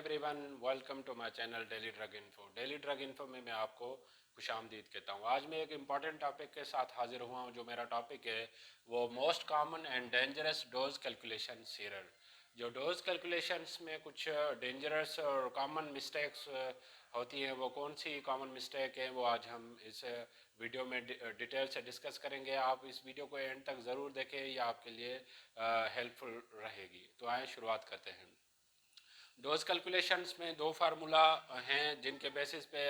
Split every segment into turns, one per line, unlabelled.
Everyone, welcome to my channel daily drug info. Daily drug info में मैं आपको खुशामदीद कहता हूँ। आज मैं एक इम्पॉर्टेंट टॉपिक के साथ हाजिर हुआ हूँ। जो मेरा टॉपिक है वो most common and dangerous dose calculation error. जो डोज कैलकुलेशंस में कुछ डेंजरस और कॉमन मिस्टेक्स होती हैं, वो कौन सी कॉमन मिस्टेक है वो आज हम इस वीडियो में डिटेल से डिस्कस करेंगे। आप इस वीडियो को एंड तक ज़रूर देखें, ये आपके लिए हेल्पफुल रहेगी। तो आए शुरुआत करते हैं। डोज कैलकुलेशंस में दो फार्मूला हैं जिनके बेसिस पे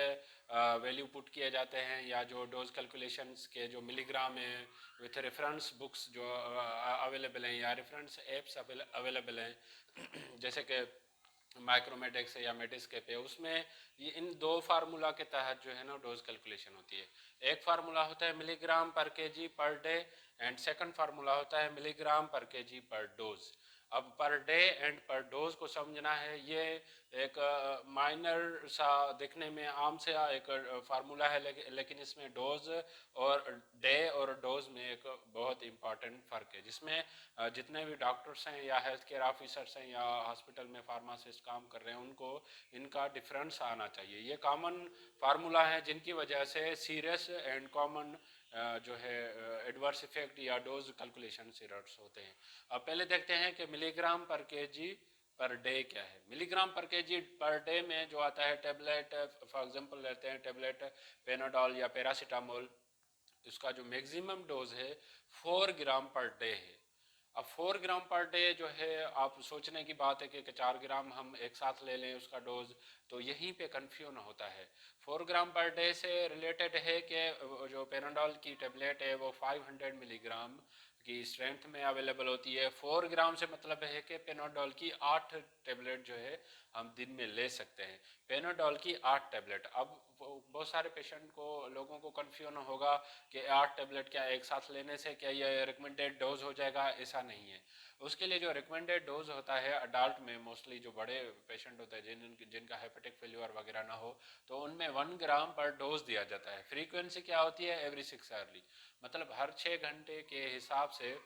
वैल्यू पुट किए जाते हैं, या जो डोज कैलकुलेशंस के जो मिलीग्राम हैं विथ रेफरेंस बुक्स जो अवेलेबल हैं या रेफरेंस एप्स अवेलेबल हैं जैसे कि माइक्रोमेटिक्स या मेडिस्केप है, उसमें ये इन दो फार्मूला के तहत जो है ना डोज कैलकुलेशन होती है। एक फार्मूला होता है मिलीग्राम पर KG per day and second formula होता है मिलीग्राम पर केजी पर डोज। अब पर डे एंड पर डोज को समझना है। ये एक माइनर सा दिखने में आम से एक फार्मूला है, लेकिन इसमें डोज और डे और डोज में एक बहुत इम्पॉर्टेंट फ़र्क है, जिसमें जितने भी डॉक्टर्स हैं या हेल्थ केयर ऑफिसर्स हैं या हॉस्पिटल में फार्मासिस्ट काम कर रहे हैं, उनको इनका डिफरेंस आना चाहिए। ये कॉमन फार्मूला है जिनकी वजह से सीरियस एंड कॉमन जो है एडवर्स इफेक्ट या डोज कैलकुलेशन एरर्स होते हैं। अब पहले देखते हैं कि मिलीग्राम पर केजी पर डे क्या है। मिलीग्राम पर केजी पर डे में जो आता है टेबलेट, फॉर एग्जांपल लेते हैं टेबलेट पेनाडोल या पैरासीटामोल, इसका जो मैक्सिमम डोज है 4 ग्राम पर डे है। अब 4 ग्राम पर डे जो है, आप सोचने की बात है कि 4 ग्राम हम एक साथ ले लें उसका डोज, तो यहीं पे कन्फ्यूजन होता है। 4 ग्राम पर डे से रिलेटेड है कि जो पेनाडोल की टेबलेट है वो 500 मिलीग्राम की स्ट्रेंथ में अवेलेबल होती है। 4 ग्राम से मतलब है कि पेनाडोल की 8 टेबलेट जो है हम दिन में ले सकते हैं। पेनाडोल की 8 टेबलेट। अब बहुत सारे पेशेंट को, लोगों को कन्फ्यूजन होगा कि 8 टेबलेट क्या एक साथ लेने से क्या ये रिकमेंडेड डोज हो जाएगा? ऐसा नहीं है। उसके लिए जो रिकमेंडेड डोज होता है अडल्ट में, मोस्टली जो बड़े पेशेंट होते हैं जिनका हेपेटिक फेल्यूर वगैरह ना हो, तो उनमें 1 ग्राम पर डोज दिया जाता है। फ्रीक्वेंसी क्या होती है? एवरी 6 आवर्ली, मतलब हर 6 घंटे के हिसाब से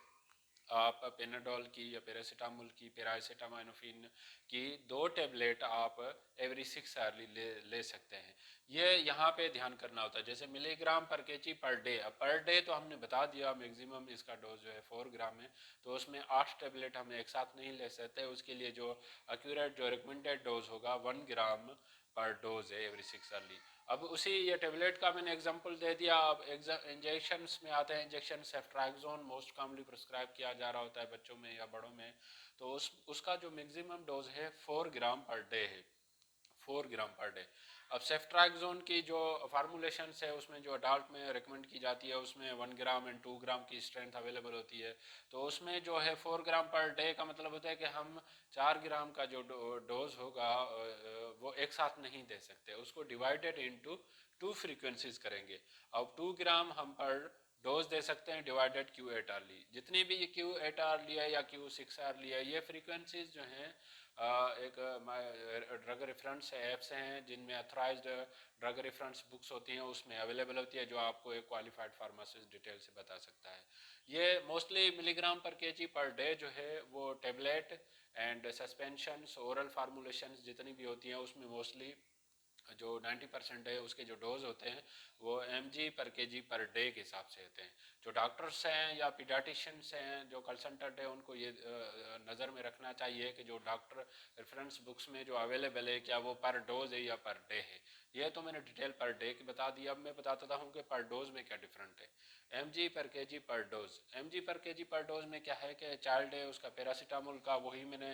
आप पेनाडोल की या पैरासीटामोल की, पैरासीटामाइनोफिन की 2 टेबलेट आप एवरी 6 आवर्ली ले सकते हैं। ये यहाँ पे ध्यान करना होता है। जैसे मिलीग्राम पर केजी पर डे, अब पर डे तो हमने बता दिया मैक्सिमम इसका डोज जो है 4 ग्राम है, तो उसमें 8 टेबलेट हम एक साथ नहीं ले सकते। उसके लिए जो एक्यूरेट जो रिकमेंडेड डोज होगा 1 ग्राम पर डोज है एवरी 6 आवर्ली। अब उसी ये टेबलेट का मैंने एग्जांपल दे दिया। अब इंजेक्शंस में आते हैं। इंजेक्शन सेफ्ट्राक्सोन मोस्ट कॉमनली प्रिस्क्राइब किया जा रहा होता है बच्चों में या बड़ों में, तो उसका जो मैक्सिमम डोज है 4 ग्राम पर डे है। 4 ग्राम पर डे। अब सेफ्ट्राक्सोन की जो फार्मूलेशन है उसमें जो अडाल्ट में रिकमेंड की जाती है उसमें 1 ग्राम एंड 2 ग्राम की स्ट्रेंथ अवेलेबल होती है। तो उसमें जो है 4 ग्राम पर डे का मतलब होता है कि हम 4 ग्राम का जो डोज होगा वो एक साथ नहीं दे सकते, उसको डिवाइडेड इनटू 2 फ्रीक्वेंसीज करेंगे। अब 2 ग्राम हम पर डोज दे सकते हैं डिवाइडेड Q8R ली। जितनी भी ये Q8R लिया या Q6R लिया, ये फ्रीक्वेंसीज जो हैं एक ड्रग रेफरेंस ऐप्स हैं जिनमें अथराइज्ड ड्रग रेफरेंस बुक्स होती हैं, उसमें अवेलेबल होती है, जो आपको एक क्वालिफाइड फार्मासिस्ट डिटेल से बता सकता है। ये मोस्टली मिलीग्राम पर केजी पर डे जो है वो टेबलेट एंड सस्पेंशंस, ओरल फार्मूलेशंस जितनी भी होती हैं उसमें मोस्टली जो 90% है उसके जो डोज होते हैं वो mg पर केजी पर डे के हिसाब से होते हैं। जो डॉक्टर्स हैं या पीडियाट्रिशियंस हैं, जो कंसल्टेंट है, उनको ये नज़र में रखना चाहिए कि जो डॉक्टर रेफरेंस बुक्स में जो अवेलेबल है क्या वो पर डोज है या पर डे है। ये तो मैंने डिटेल पर डे की बता दी। अब मैं बताता हूँ कि पर डोज में क्या डिफरेंट है। mg पर केजी पर डोज, mg पर केजी पर डोज में क्या है कि चाइल्ड है उसका पैरासीटामोल का, वही मैंने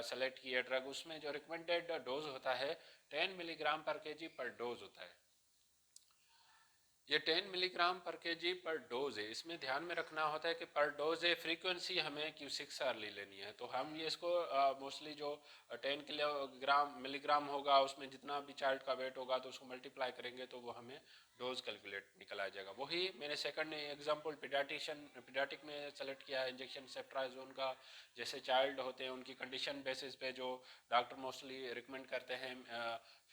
सेलेक्ट किया ड्रग, उसमें जो रिकमेंडेड डोज होता है 10 मिलीग्राम पर केजी पर डोज होता है। ये 10 मिलीग्राम पर केजी पर डोज है। इसमें ध्यान में रखना होता है कि पर डोज है, फ्रीक्वेंसी हमें Q6R लेनी है। तो हम ये इसको मोस्टली जो 10 किलोग्राम मिलीग्राम होगा उसमें जितना भी चाइल्ड का वेट होगा तो उसको मल्टीप्लाई करेंगे तो वो हमें डोज कैलकुलेट निकल आ जाएगा। वही मैंने सेकंड एग्जांपल पीडियाट्रिक में सेलेक्ट किया है इंजेक्शन सेफ्ट्राजोन का। जैसे चाइल्ड होते हैं उनकी कंडीशन बेसिस पे जो डॉक्टर मोस्टली रिकमेंड करते हैं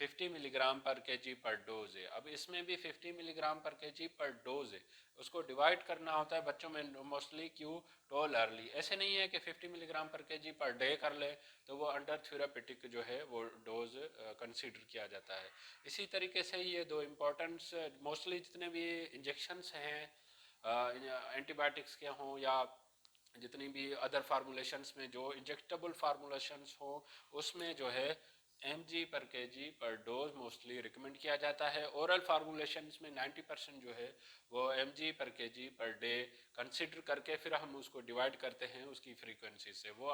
50 मिलीग्राम पर केजी पर डोज है। अब इसमें भी 50 मिलीग्राम पर केजी पर डोज है, उसको डिवाइड करना होता है बच्चों में मोस्टली क्यों टोल अर्ली। ऐसे नहीं है कि 50 मिलीग्राम पर केजी पर डे कर ले तो वो अंडर थेरापेटिक जो है वो डोज कंसीडर किया जाता है। इसी तरीके से ये दो इम्पोर्टेंट्स मोस्टली जितने भी इंजेक्शंस हैं एंटीबायोटिक्स के हों या जितनी भी अदर फार्मूलेशंस में जो इंजेक्टेबल फार्मूलेशंस हो उसमें जो है mg पर केजी पर डोज मोस्टली रिकमेंड किया जाता है। ओरल फार्मूलेशंस में 90% जो है वो mg पर केजी पर डे कंसिडर करके फिर हम उसको डिवाइड करते हैं उसकी फ्रीक्वेंसी से। वो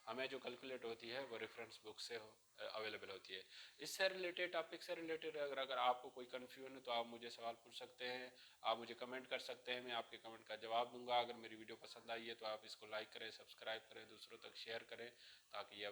हमें जो कैलकुलेट होती है वो रेफरेंस बुक से अवेलेबल होती है। इससे रिलेटेड टॉपिक से रिलेटेड अगर आपको कोई कन्फ्यूजन है तो आप मुझे सवाल पूछ सकते हैं, आप मुझे कमेंट कर सकते हैं, मैं आपके कमेंट का जवाब दूंगा। अगर मेरी वीडियो पसंद आई है तो आप इसको लाइक करें, सब्सक्राइब करें, दूसरों तक शेयर करें ताकि ये